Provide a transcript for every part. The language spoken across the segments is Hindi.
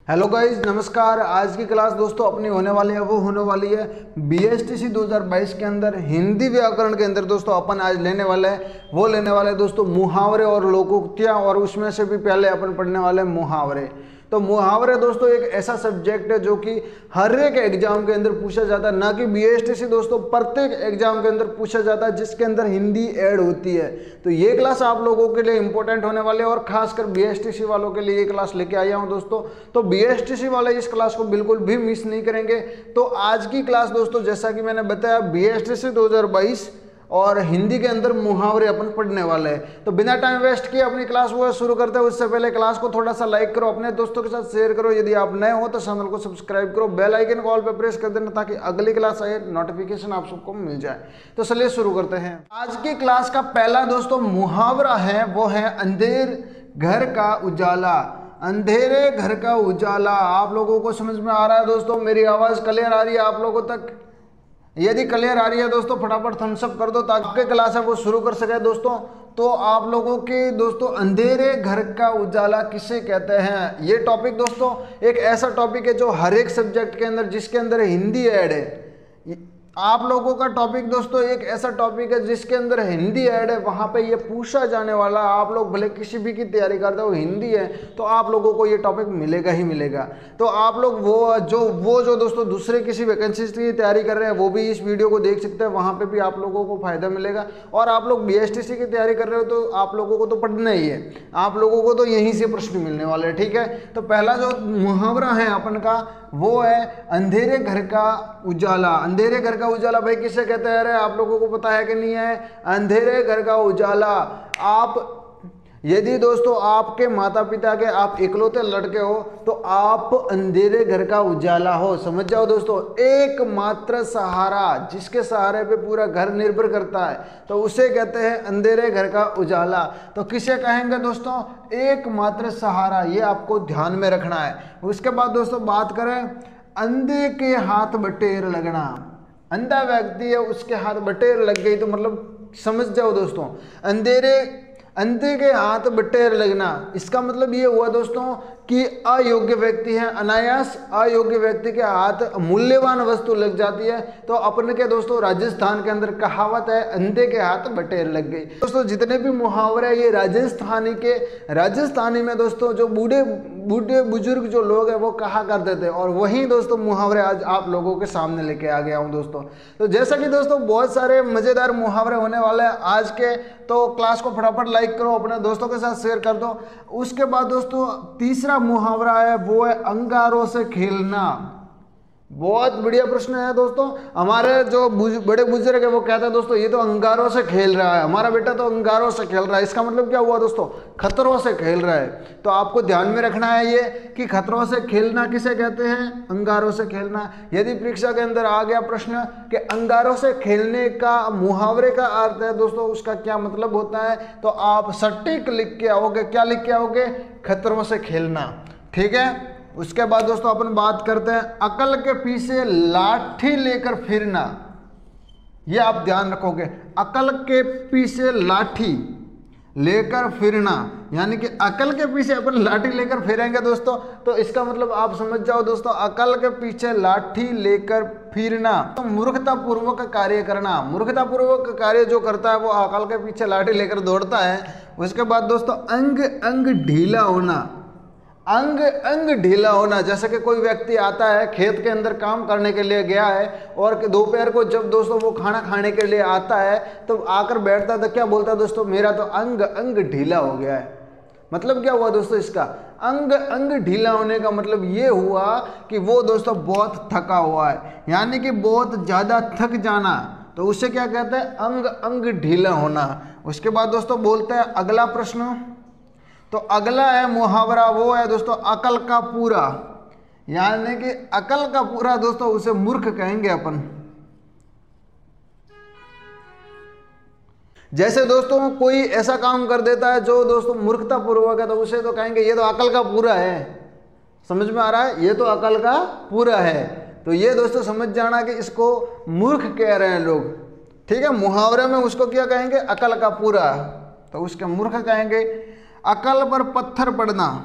हेलो गाइज, नमस्कार। आज की क्लास दोस्तों अपनी होने वाली है वो होने वाली है BSTC 2022 के अंदर हिंदी व्याकरण के अंदर दोस्तों अपन आज लेने वाले हैं वो लेने वाले हैं दोस्तों मुहावरे और लोकोक्तियाँ। और उसमें से भी पहले अपन पढ़ने वाले हैं मुहावरे। तो मुहावरे दोस्तों एक ऐसा सब्जेक्ट है जो कि हर एक एग्जाम के अंदर पूछा जाता है, ना कि BSTC दोस्तों प्रत्येक एग्जाम के अंदर पूछा जाता है जिसके अंदर हिंदी ऐड होती है। तो ये क्लास आप लोगों के लिए इंपॉर्टेंट होने वाली है और खासकर BSTC वालों के लिए ये क्लास लेके आया हूं दोस्तों। तो BSTC वाले इस क्लास को बिल्कुल भी मिस नहीं करेंगे। तो आज की क्लास दोस्तों जैसा कि मैंने बताया BSTC 2022 और हिंदी के अंदर मुहावरे अपन पढ़ने वाले हैं। तो बिना टाइम वेस्ट किए अपनी क्लास वो शुरू करते हैं। उससे पहले क्लास को थोड़ा सा लाइक करो, अपने दोस्तों के साथ शेयर करो। यदि आप नए हो तो चैनल को सब्सक्राइब करो, बेल आइकन कॉल पे प्रेस कर देना ताकि अगली क्लास आए नोटिफिकेशन आप सबको मिल जाए। तो चलिए शुरू करते हैं। आज की क्लास का पहला दोस्तों मुहावरा है वो है अंधेर घर का उजाला। अंधेरे घर का उजाला आप लोगों को समझ में आ रहा है दोस्तों? मेरी आवाज क्लियर आ रही है आप लोगों तक? यदि क्लियर आ रही है दोस्तों फटाफट थम्स अप कर दो ताकि आपके क्लास है वो शुरू कर सके दोस्तों। तो आप लोगों के दोस्तों अंधेरे घर का उजाला किसे कहते हैं, ये टॉपिक दोस्तों एक ऐसा टॉपिक है जो हर एक सब्जेक्ट के अंदर जिसके अंदर हिंदी ऐड है। आप लोगों का टॉपिक दोस्तों एक ऐसा टॉपिक है जिसके अंदर हिंदी ऐड है, वहां पे ये पूछा जाने वाला। आप लोग भले किसी भी की तैयारी करते हो हिंदी है तो आप लोगों को ये टॉपिक मिलेगा ही मिलेगा। तो आप लोग वो जो दोस्तों दूसरे किसी वैकेंसी की तैयारी कर रहे हैं वो भी इस वीडियो को देख सकते हैं, वहां पे भी आप लोगों को फायदा मिलेगा। और आप लोग BSTC की तैयारी कर रहे हो तो आप लोगों को तो पढ़ना ही है, आप लोगों को तो यहीं से प्रश्न मिलने वाले हैं। ठीक है, तो पहला जो मुहावरा है अपन का वो है अंधेरे घर का उजाला। अंधेरे घर का उजाला भाई किसे कहते हैं? अरे आप लोगों को पता है कि नहीं है? अंधेरे घर का उजाला। आप यदि दोस्तों आपके माता पिता के आप इकलौते लड़के हो तो आप अंधेरे घर का उजाला हो, समझ जाओ दोस्तों। एकमात्र सहारा जिसके सहारे पे पूरा घर निर्भर करता है तो उसे कहते हैं अंधेरे घर का उजाला। तो किसे कहेंगे दोस्तों? एकमात्र सहारा, ये आपको ध्यान में रखना है। उसके बाद दोस्तों बात करें अंधे के हाथ बटेर लगना। अंधा व्यक्ति है उसके हाथ बटेर लग गई तो मतलब समझ जाओ दोस्तों अंधे के हाथ बटेर लगना, इसका मतलब ये हुआ दोस्तों कि अयोग्य व्यक्ति है, अनायास अयोग्य व्यक्ति के हाथ मूल्यवान वस्तु लग जाती है। तो अपने के दोस्तों राजस्थान के अंदर कहावत है अंधे के हाथ बटेर लग गई। दोस्तों जितने भी मुहावरे ये राजस्थानी में दोस्तों जो बूढ़े बुजुर्ग जो लोग हैं वो कहा करते थे, और वही दोस्तों मुहावरे आज आप लोगों के सामने लेके आ गया हूं दोस्तों। तो जैसा कि दोस्तों बहुत सारे मजेदार मुहावरे होने वाले हैं आज के, तो क्लास को फटाफट लाइक करो, अपने दोस्तों के साथ शेयर कर दो। उसके बाद दोस्तों तीसरा मुहावरा है वो है अंगारों से खेलना। बहुत बढ़िया प्रश्न है दोस्तों। हमारे जो बड़े बुजुर्ग है वो कहते हैं दोस्तों ये तो अंगारों से खेल रहा है, हमारा बेटा तो अंगारों से खेल रहा है। इसका मतलब क्या हुआ दोस्तों? खतरों से खेल रहा है। तो आपको ध्यान में रखना है ये कि खतरों से खेलना किसे कहते हैं? अंगारों से खेलना। यदि परीक्षा के अंदर आ गया प्रश्न कि अंगारों से खेलने का मुहावरे का अर्थ है दोस्तों उसका क्या मतलब होता है, तो आप सटीक लिख के आओगे। क्या लिख के आओगे? खतरों से खेलना। ठीक है, उसके बाद दोस्तों अपन बात करते हैं अकल के पीछे लाठी लेकर फिरना। ये आप ध्यान रखोगे, अकल के पीछे लाठी लेकर फिरना, यानी कि अकल के पीछे अपन लाठी लेकर फिरेंगे दोस्तों। तो इसका मतलब आप समझ जाओ दोस्तों अकल के पीछे लाठी लेकर फिरना तो मूर्खतापूर्वक कार्य करना। मूर्खतापूर्वक कार्य जो करता है वो अकल के पीछे लाठी लेकर दौड़ता है। उसके बाद दोस्तों अंग अंग ढीला होना। अंग अंग ढीला होना, जैसे कि कोई व्यक्ति आता है खेत के अंदर काम करने के लिए गया है और दोपहर को जब दोस्तों वो खाना खाने के लिए आता है तो आकर बैठता है तो क्या बोलता है दोस्तों? मेरा तो अंग अंग ढीला हो गया है। मतलब क्या हुआ दोस्तों इसका? अंग अंग ढीला होने का मतलब ये हुआ कि वो दोस्तों बहुत थका हुआ है, यानी कि बहुत ज़्यादा थक जाना। तो उससे क्या कहते हैं? अंग अंग ढीला होना। उसके बाद दोस्तों बोलते हैं अगला प्रश्न, तो अगला है मुहावरा वो है दोस्तों अकल का पूरा, यानी कि अकल का पूरा दोस्तों उसे मूर्ख कहेंगे अपन। जैसे दोस्तों कोई ऐसा काम कर देता है जो दोस्तों मूर्खता पूर्वक है तो उसे तो कहेंगे ये तो अकल का पूरा है। समझ में आ रहा है? ये तो अकल का पूरा है। तो ये दोस्तों समझ जाना कि इसको मूर्ख कह रहे हैं लोग। ठीक है, मुहावरे में उसको क्या कहेंगे? अकल का पूरा, तो उसके मूर्ख कहेंगे। अकल पर पत्थर पड़ना।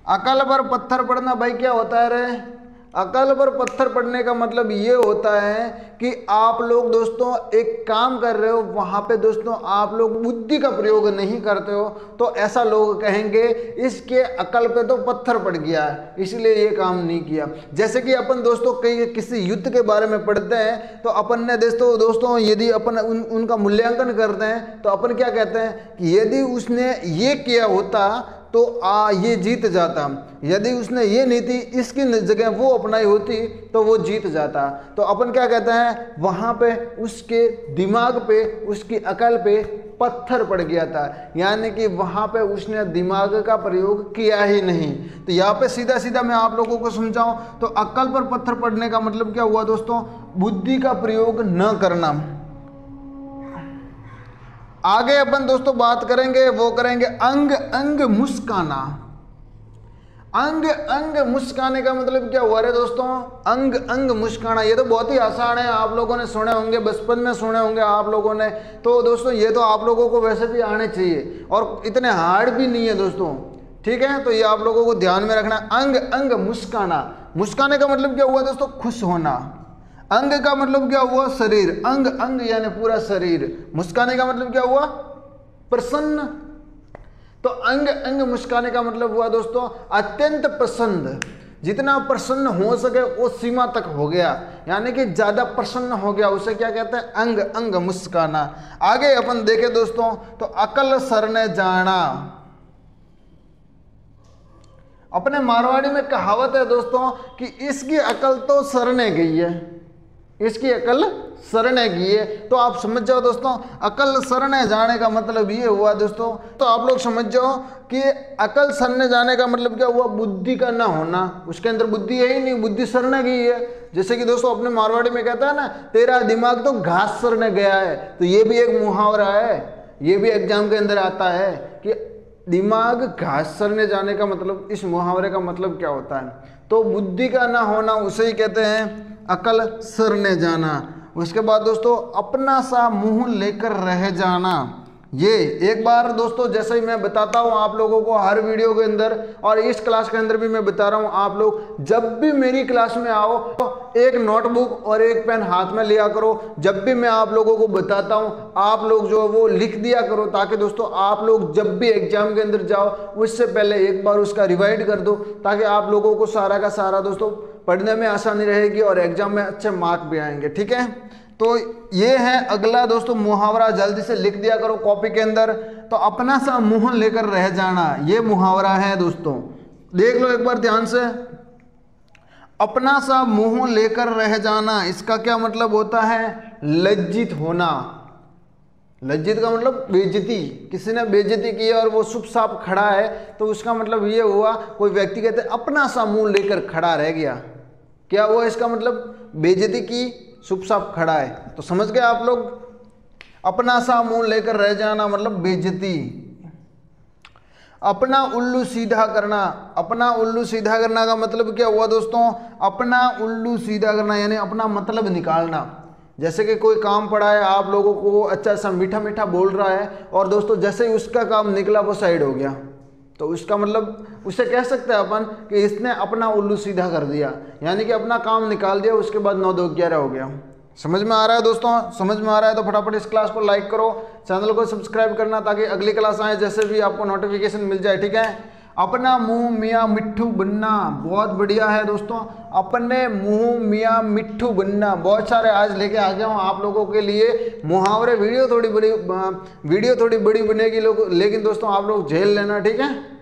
अकल पर पत्थर पड़ना भाई क्या होता है रे? अकल पर पत्थर पड़ने का मतलब ये होता है कि आप लोग दोस्तों एक काम कर रहे हो, वहाँ पे दोस्तों आप लोग बुद्धि का प्रयोग नहीं करते हो, तो ऐसा लोग कहेंगे इसके अकल पे तो पत्थर पड़ गया है, इसलिए ये काम नहीं किया। जैसे कि अपन दोस्तों कई किसी युद्ध के बारे में पढ़ते हैं, तो अपन ने दोस्तों यदि अपन उनका मूल्यांकन करते हैं तो अपन क्या कहते हैं कि यदि उसने ये किया होता तो ये जीत जाता, यदि उसने ये नीति इसकी जगह वो अपनाई होती तो वो जीत जाता। तो अपन क्या कहते हैं, वहाँ पे उसके दिमाग पे, उसकी अकल पे पत्थर पड़ गया था, यानी कि वहाँ पे उसने दिमाग का प्रयोग किया ही नहीं। तो यहाँ पे सीधा सीधा मैं आप लोगों को समझाऊं तो अकल पर पत्थर पड़ने का मतलब क्या हुआ दोस्तों? बुद्धि का प्रयोग न करना। आगे अपन दोस्तों बात करेंगे, वो करेंगे अंग अंग मुस्काना। अंग अंग मुस्काने का मतलब क्या हुआ रे दोस्तों? अंग अंग मुस्काना, ये तो बहुत ही आसान है, आप लोगों ने सुने होंगे, बचपन में सुने होंगे आप लोगों ने। तो दोस्तों ये तो आप लोगों को वैसे भी आने चाहिए और इतने हार्ड भी नहीं है दोस्तों, ठीक है? तो ये आप लोगों को ध्यान में रखना। अंग अंग मुस्काना, मुस्काने का मतलब क्या हुआ दोस्तों? खुश होना। अंग का मतलब क्या हुआ? शरीर। अंग अंग यानी पूरा शरीर। मुस्काने का मतलब क्या हुआ? प्रसन्न। तो अंग अंग मुस्काने का मतलब हुआ दोस्तों अत्यंत प्रसन्न, जितना प्रसन्न हो सके वो सीमा तक हो गया, यानी कि ज्यादा प्रसन्न हो गया, उसे क्या कहते हैं? अंग अंग मुस्काना। आगे अपन देखें दोस्तों तो अकल सरने जाना। अपने मारवाड़ी में कहावत है दोस्तों कि इसकी अकल तो सरने गई है, इसकी अकल सरने गई है। तो आप समझ जाओ दोस्तों अकल सरने जाने का मतलब ये हुआ दोस्तों, तो आप लोग समझ जाओ कि अकल सरने जाने का मतलब क्या हुआ? बुद्धि का ना होना, उसके अंदर बुद्धि है ही नहीं, बुद्धि सरने गई है। जैसे कि दोस्तों अपने मारवाड़ी में कहता है ना, तेरा दिमाग तो घास सरने गया है। तो ये भी एक मुहावरा है, ये भी एग्जाम के अंदर आता है कि दिमाग घास सरने जाने का मतलब, इस मुहावरे का मतलब क्या होता है? तो बुद्धि का ना होना उसे ही कहते हैं अकल सरने जाना। उसके बाद दोस्तों अपना सा मुंह लेकर रह जाना। ये एक बार दोस्तों जैसे ही मैं बताता हूँ आप लोगों को हर वीडियो के अंदर, और इस क्लास के अंदर भी मैं बता रहा हूँ, आप लोग जब भी मेरी क्लास में आओ तो एक नोटबुक और एक पेन हाथ में लिया करो। जब भी मैं आप लोगों को बताता हूँ आप लोग जो है वो लिख दिया करो, ताकि दोस्तों आप लोग जब भी एग्जाम के अंदर जाओ उससे पहले एक बार उसका रिवाइड कर दो, ताकि आप लोगों को सारा का सारा दोस्तों पढ़ने में आसानी रहेगी और एग्जाम में अच्छे मार्क भी आएंगे, ठीक है? तो ये है अगला दोस्तों मुहावरा, जल्दी से लिख दिया करो कॉपी के अंदर। तो अपना सा मुंह लेकर रह जाना, ये मुहावरा है दोस्तों, देख लो एक बार ध्यान से। अपना सा मुंह लेकर रह जाना, इसका क्या मतलब होता है? लज्जित होना। लज्जित का मतलब बेइज्जती, किसी ने बेइज्जती की और वो चुपचाप खड़ा है, तो उसका मतलब ये हुआ, कोई व्यक्ति कहते हैं अपना सा मुंह लेकर खड़ा रह गया, क्या हुआ इसका मतलब? बेइज्जती की, चुपचाप खड़ा है। तो समझ गए आप लोग, अपना सा मुंह लेकर रह जाना मतलब बेइज्जती। अपना उल्लू सीधा करना, अपना उल्लू सीधा करना का मतलब क्या हुआ दोस्तों? अपना उल्लू सीधा करना यानी अपना मतलब निकालना। जैसे कि कोई काम पड़ा है, आप लोगों को अच्छा सा मीठा मीठा बोल रहा है, और दोस्तों जैसे ही उसका काम निकला वो साइड हो गया, तो उसका मतलब उसे कह सकते हैं अपन कि इसने अपना उल्लू सीधा कर दिया, यानी कि अपना काम निकाल दिया, उसके बाद 9 2 11 हो गया। समझ में आ रहा है दोस्तों? समझ में आ रहा है तो फटाफट इस क्लास को लाइक करो, चैनल को सब्सक्राइब करना, ताकि अगली क्लास आए जैसे भी आपको नोटिफिकेशन मिल जाए, ठीक है? अपना मुंह मियाँ मिट्ठू बनना, बहुत बढ़िया है दोस्तों। अपने मुंह मियाँ मिट्ठू बनना, बहुत सारे आज लेके आ गया हूँ आप लोगों के लिए मुहावरे। वीडियो थोड़ी बड़ी बनेगी लोग, लेकिन दोस्तों आप लोग झेल लेना, ठीक है?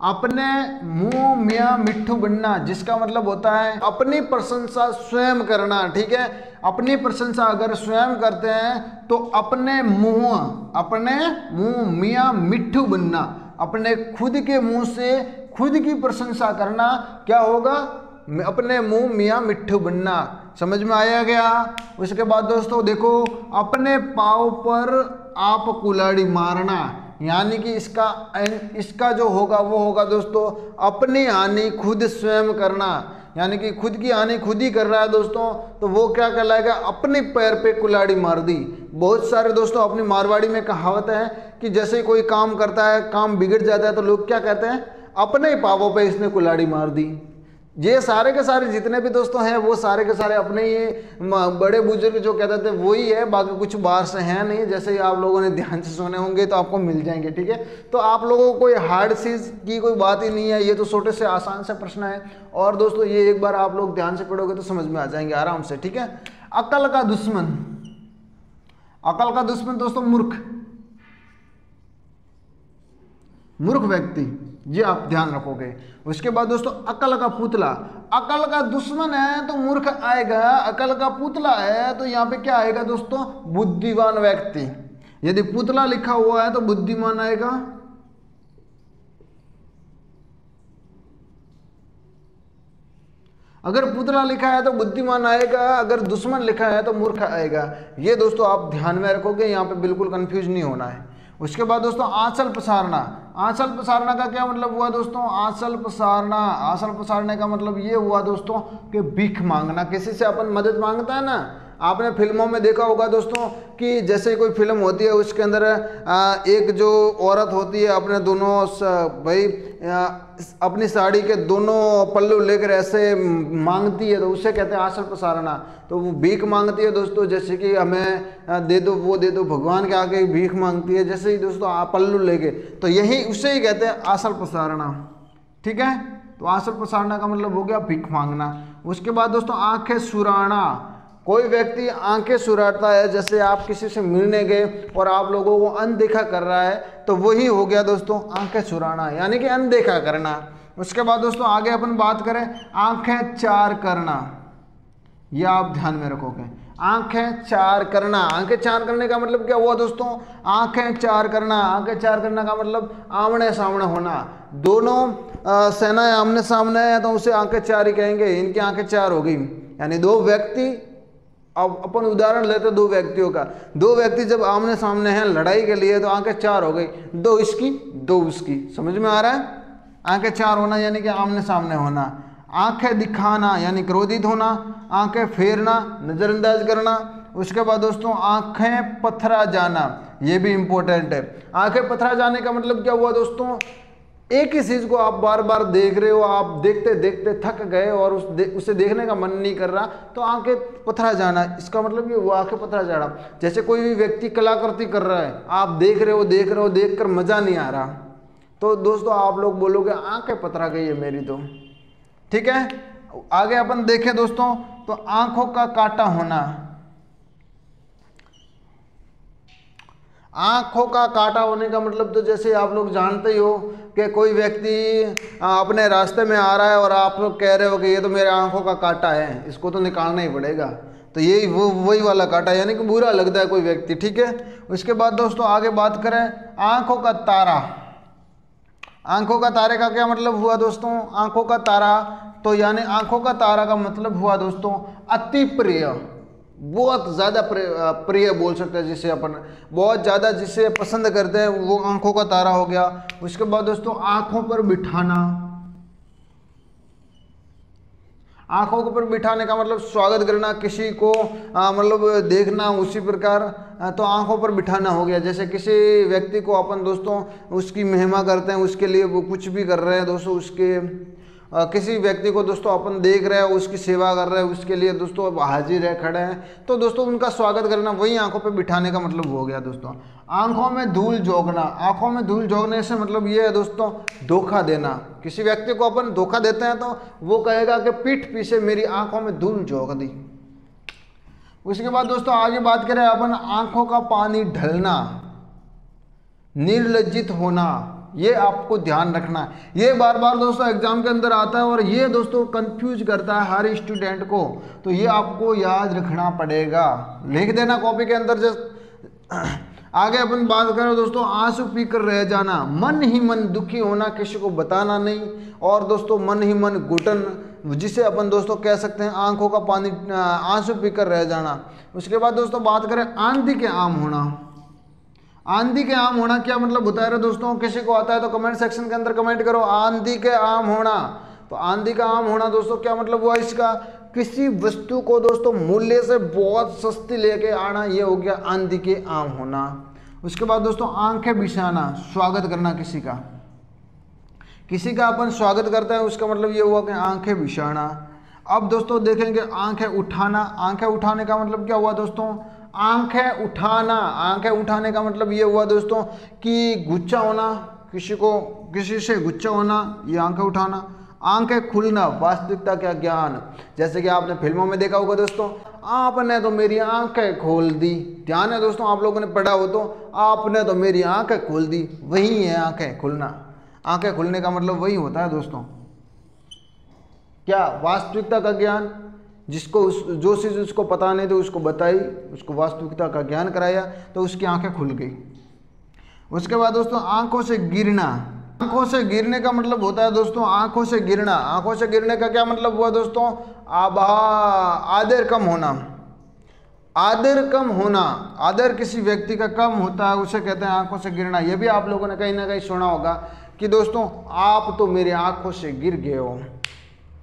अपने मुंह मियाँ मिट्ठू बनना, जिसका मतलब होता है अपनी प्रशंसा स्वयं करना, ठीक है? अपनी प्रशंसा अगर स्वयं करते हैं तो अपने मुंह मियाँ मिट्ठू बनना, अपने खुद के मुंह से खुद की प्रशंसा करना क्या होगा? अपने मुंह मियाँ मिट्ठू बनना। समझ में आया गया? उसके बाद दोस्तों देखो, अपने पाँव पर आप कुल्हाड़ी मारना, यानी कि इसका जो होगा वो होगा दोस्तों अपनी हानि खुद स्वयं करना, यानी कि खुद की हानि खुद ही कर रहा है दोस्तों, तो वो क्या कहलाएगा? अपने पैर पे कुल्हाड़ी मार दी। बहुत सारे दोस्तों अपनी मारवाड़ी में कहावत है कि जैसे ही कोई काम करता है, काम बिगड़ जाता है, तो लोग क्या कहते हैं? अपने ही पापों पे इसने कुल्हाड़ी मार दी। ये सारे के सारे जितने भी दोस्तों हैं वो सारे के सारे अपने ही बड़े बुजुर्ग जो कहते थे वही है, बाकी कुछ बाहर से हैं नहीं। जैसे ही आप लोगों ने ध्यान से सुने होंगे तो आपको मिल जाएंगे, ठीक है। तो आप लोगों को कोई हार्ड चीज़ की कोई बात ही नहीं है, ये तो छोटे से आसान से प्रश्न है। और दोस्तों ये एक बार आप लोग ध्यान से पढ़ोगे तो समझ में आ जाएंगे आराम से, ठीक है। अकल का दुश्मन, अकल का दुश्मन दोस्तों मूर्ख, मूर्ख व्यक्ति, ये आप ध्यान रखोगे। उसके बाद दोस्तों अकल का पुतला, अकल का दुश्मन है तो मूर्ख आएगा, अकल का पुतला है तो यहाँ पे क्या आएगा दोस्तों, बुद्धिमान व्यक्ति। यदि पुतला लिखा हुआ है तो बुद्धिमान आएगा, अगर पुतला लिखा है तो बुद्धिमान आएगा, अगर दुश्मन लिखा है तो मूर्ख आएगा। ये दोस्तों आप ध्यान में रखोगे, यहाँ पे बिल्कुल कंफ्यूज नहीं होना है। उसके बाद दोस्तों आंचल पसारना, आंचल पसारना का क्या मतलब हुआ दोस्तों, आंचल पसारना, आंचल पसारने का मतलब ये हुआ दोस्तों कि भीख मांगना, किसी से अपन मदद मांगता है ना। आपने फिल्मों में देखा होगा दोस्तों कि जैसे कोई फिल्म होती है उसके अंदर एक जो औरत होती है अपने दोनों भाई अपनी साड़ी के दोनों पल्लू लेकर ऐसे मांगती है, तो उसे कहते हैं आंचल पसारना। तो वो भीख मांगती है दोस्तों, जैसे कि हमें दे दो वो दे दो, भगवान के आगे भीख मांगती है जैसे ही दोस्तों पल्लू लेके, तो यही उसे ही कहते हैं आंचल पसारना, ठीक है। तो आंचल पसारना का मतलब हो गया भीख मांगना। उसके बाद दोस्तों आंखें सुराना, कोई व्यक्ति आंखें सुराता है, जैसे आप किसी से मिलने गए और आप लोगों को अनदेखा कर रहा है, तो वही हो गया दोस्तों आंखें सुराना, यानी कि अनदेखा करना। उसके बाद दोस्तों आगे अपन बात करें आंखें चार करना, यह आप ध्यान में रखोगे, आंखें चार करना। आंखें चार करने का मतलब क्या हुआ दोस्तों, आंखें चार करना, आंखें चार करना का मतलब आमने सामने होना। दोनों सेनाएं आमने सामने है तो उसे आंखें चार ही कहेंगे, इनकी आंखें चार हो गई। यानी दो व्यक्ति, अब अपन उदाहरण लेते दो व्यक्तियों का, दो व्यक्ति जब आमने सामने हैं लड़ाई के लिए तो आंखें चार हो गई, दो इसकी दो उसकी, समझ में आ रहा है। आंखें चार होना यानी कि आमने सामने होना। आंखें दिखाना यानी क्रोधित होना, आंखें फेरना नज़रअंदाज करना। उसके बाद दोस्तों आंखें पथरा जाना, ये भी इंपॉर्टेंट है। आंखें पथरा जाने का मतलब क्या हुआ दोस्तों, एक ही चीज़ को आप बार बार देख रहे हो, आप देखते देखते थक गए और उसे देखने का मन नहीं कर रहा, तो आंखें पथरा जाना, इसका मतलब ये हुआ आंखें पथरा जाना। जैसे कोई भी व्यक्ति कलाकृति कर रहा है, आप देख रहे हो देखकर मज़ा नहीं आ रहा, तो दोस्तों आप लोग बोलोगे आंखें पथरा गई है मेरी तो, ठीक है। आगे अपन देखें दोस्तों तो आंखों का काटा होना, आंखों का काटा होने का मतलब तो जैसे आप लोग जानते ही हो कि कोई व्यक्ति अपने रास्ते में आ रहा है और आप लोग कह रहे हो कि ये तो मेरे आंखों का काटा है, इसको तो निकालना ही पड़ेगा, तो यही वही वाला काटा, यानी कि बुरा लगता है कोई व्यक्ति, ठीक है। उसके बाद दोस्तों आगे बात करें आंखों का तारा। आंखों का तारे का क्या मतलब हुआ दोस्तों, आंखों का तारा तो यानी आंखों का तारा का मतलब हुआ दोस्तों अति प्रिय, बहुत ज़्यादा प्रिय बोल सकते हैं, जिसे अपन बहुत ज़्यादा जिसे पसंद करते हैं वो आंखों का तारा हो गया। उसके बाद दोस्तों आंखों पर बिठाना, आंखों पर बिठाने का मतलब स्वागत करना, किसी को मतलब देखना उसी प्रकार, तो आंखों पर बिठाना हो गया। जैसे किसी व्यक्ति को अपन दोस्तों उसकी महिमा करते हैं, उसके लिए वो कुछ भी कर रहे हैं दोस्तों, उसके किसी व्यक्ति को दोस्तों अपन देख रहे हैं, उसकी सेवा कर रहे हैं, उसके लिए दोस्तों हाजिर है, खड़े हैं, तो दोस्तों उनका स्वागत करना, वही आंखों पे बिठाने का मतलब हो गया दोस्तों। आंखों में धूल झोंकना, आंखों में धूल झोंकने से मतलब ये है दोस्तों धोखा देना। किसी व्यक्ति को अपन धोखा देते हैं तो वो कहेगा कि पीठ पीछे मेरी आंखों में धूल झोंक दी। उसके बाद दोस्तों आगे बात करें अपन आंखों का पानी ढलना, निर्लज्जित होना, ये आपको ध्यान रखना है। ये बार बार दोस्तों एग्जाम के अंदर आता है और ये दोस्तों कंफ्यूज करता है हर स्टूडेंट को, तो ये आपको याद रखना पड़ेगा, लिख देना कॉपी के अंदर। आगे अपन बात करें दोस्तों आंसू पीकर रह जाना, मन ही मन दुखी होना, किसी को बताना नहीं, और दोस्तों मन ही मन घुटन, जिसे अपन दोस्तों कह सकते हैं आंखों का पानी आंसू पीकर रह जाना। उसके बाद दोस्तों बात करें आंधी के आम होना। आंधी के आम होना क्या मतलब होता है दोस्तों, किसी को आता है तो कमेंट सेक्शन के अंदर कमेंट करो, आंधी के आम होना। तो आंधी का आम होना दोस्तों क्या मतलब हुआ इसका, किसी वस्तु को दोस्तों मूल्य से बहुत सस्ती लेके आना, ये हो गया आंधी के आम होना। उसके बाद दोस्तों आंखें बिछाना, स्वागत करना किसी का, किसी का अपन स्वागत करते हैं उसका मतलब ये हुआ कि आंखें बिछाना। अब दोस्तों देखेंगे आंखें उठाना। आंखें उठाने का मतलब क्या हुआ दोस्तों? आंखें उठाना, आंखें उठाने का मतलब ये हुआ दोस्तों कि गुस्सा होना, किसी से गुस्सा होना, ये आंखें उठाना। आंखें खुलना, वास्तविकता का ज्ञान, जैसे कि आपने फिल्मों में देखा होगा दोस्तों, आपने तो मेरी आंखें खोल दी। ध्यान है दोस्तों, आप लोगों ने पढ़ा हो तो, आपने तो मेरी आंखें खोल दी, वही है आंखें खुलना। आंखें खुलने का मतलब वही होता है दोस्तों, क्या? वास्तविकता का ज्ञान। जिसको जो चीज़ उसको पता नहीं थी उसको बताई, उसको वास्तविकता का ज्ञान कराया तो उसकी आंखें खुल गई। उसके बाद दोस्तों आंखों से गिरना। आंखों से गिरने का मतलब होता है दोस्तों आंखों से गिरना। आंखों से गिरने का क्या मतलब हुआ दोस्तों? आदर कम होना। आदर कम होना, आदर किसी व्यक्ति का कम होता है उसे कहते हैं आंखों से गिरना। यह भी आप लोगों ने कहीं ना कहीं सुना होगा कि दोस्तों आप तो मेरी आंखों से गिर गए हो।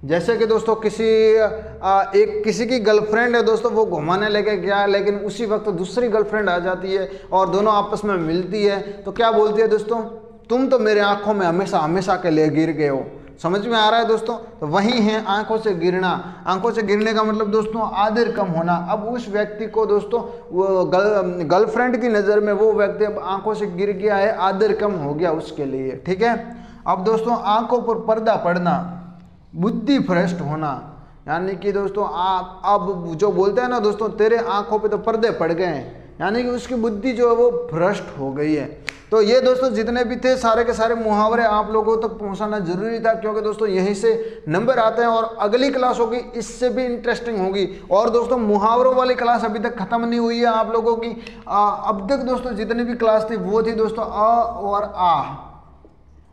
जैसे कि दोस्तों किसी की गर्लफ्रेंड है दोस्तों, वो घुमाने लेके गया, लेकिन उसी वक्त दूसरी गर्लफ्रेंड आ जाती है और दोनों आपस में मिलती है, तो क्या बोलती है दोस्तों? तुम तो मेरे आंखों में हमेशा हमेशा के लिए गिर गए हो। समझ में आ रहा है दोस्तों? तो वही है आंखों से गिरना। आंखों से गिरने का मतलब दोस्तों आदर कम होना। अब उस व्यक्ति को दोस्तों वो गर्लफ्रेंड की नज़र में वो व्यक्ति अब आंखों से गिर गया है, आदर कम हो गया उसके लिए। ठीक है। अब दोस्तों आंखों पर पर्दा पड़ना, बुद्धि भ्रष्ट होना, यानी कि दोस्तों आप अब जो बोलते हैं ना दोस्तों, तेरे आंखों पे तो पर्दे पड़ गए हैं, यानी कि उसकी बुद्धि जो है वो भ्रष्ट हो गई है। तो ये दोस्तों जितने भी थे सारे के सारे मुहावरे आप लोगों तक पहुंचाना जरूरी था, क्योंकि दोस्तों यहीं से नंबर आते हैं और अगली क्लास होगी इससे भी इंटरेस्टिंग होगी। और दोस्तों मुहावरों वाली क्लास अभी तक खत्म नहीं हुई है आप लोगों की। अब तक दोस्तों जितनी भी क्लास थी वो थी दोस्तों अ और आ।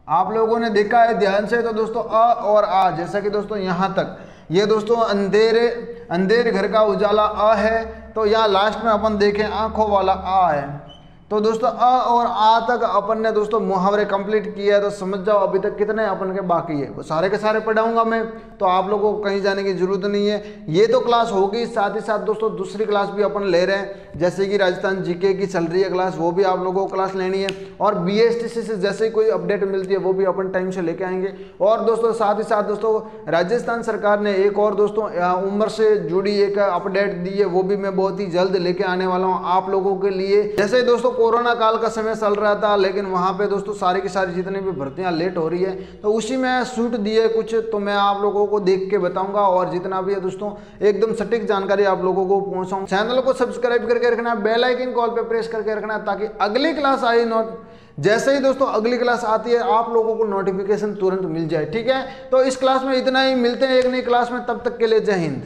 आप लोगों ने देखा है ध्यान से, तो दोस्तों अ और आ, जैसा कि दोस्तों यहाँ तक ये दोस्तों अंधेरे घर का उजाला अ है, तो यहाँ लास्ट में अपन देखें आंखों वाला आ है। तो दोस्तों अ और आ तक अपन ने दोस्तों मुहावरे कंप्लीट किया है। तो समझ जाओ अभी तक कितने अपन के बाकी है, वो सारे के सारे पढ़ाऊंगा मैं, तो आप लोगों को कहीं जाने की जरूरत नहीं है। ये तो क्लास होगी, साथ ही साथ दोस्तों दूसरी क्लास भी अपन ले रहे हैं, जैसे कि राजस्थान जीके की चल रही है क्लास, वो भी आप लोगों को क्लास लेनी है। और BSTC से जैसे ही कोई अपडेट मिलती है वो भी अपन टाइम से लेके आएंगे। और दोस्तों साथ ही साथ दोस्तों राजस्थान सरकार ने एक और दोस्तों उम्र से जुड़ी एक अपडेट दी है, वो भी मैं बहुत ही जल्द लेके आने वाला हूँ आप लोगों के लिए। जैसे दोस्तों कोरोना काल का समय चल रहा था, लेकिन वहां पे दोस्तों सारी की सारी जितनी भी भर्तियां लेट हो रही है, तो उसी में छूट दिए कुछ, तो मैं आप लोगों को देख के बताऊंगा। और जितना भी है दोस्तों एकदम सटीक जानकारी आप लोगों को पहुंचाऊं। चैनल को सब्सक्राइब करके रखना, बेल आइकन कॉल पे प्रेस करके रखना, ताकि अगली क्लास आई जैसे ही दोस्तों अगली क्लास आती है आप लोगों को नोटिफिकेशन तुरंत मिल जाए। ठीक है, तो इस क्लास में इतना ही, मिलते हैं एक नई क्लास में, तब तक के लिए जय हिंद।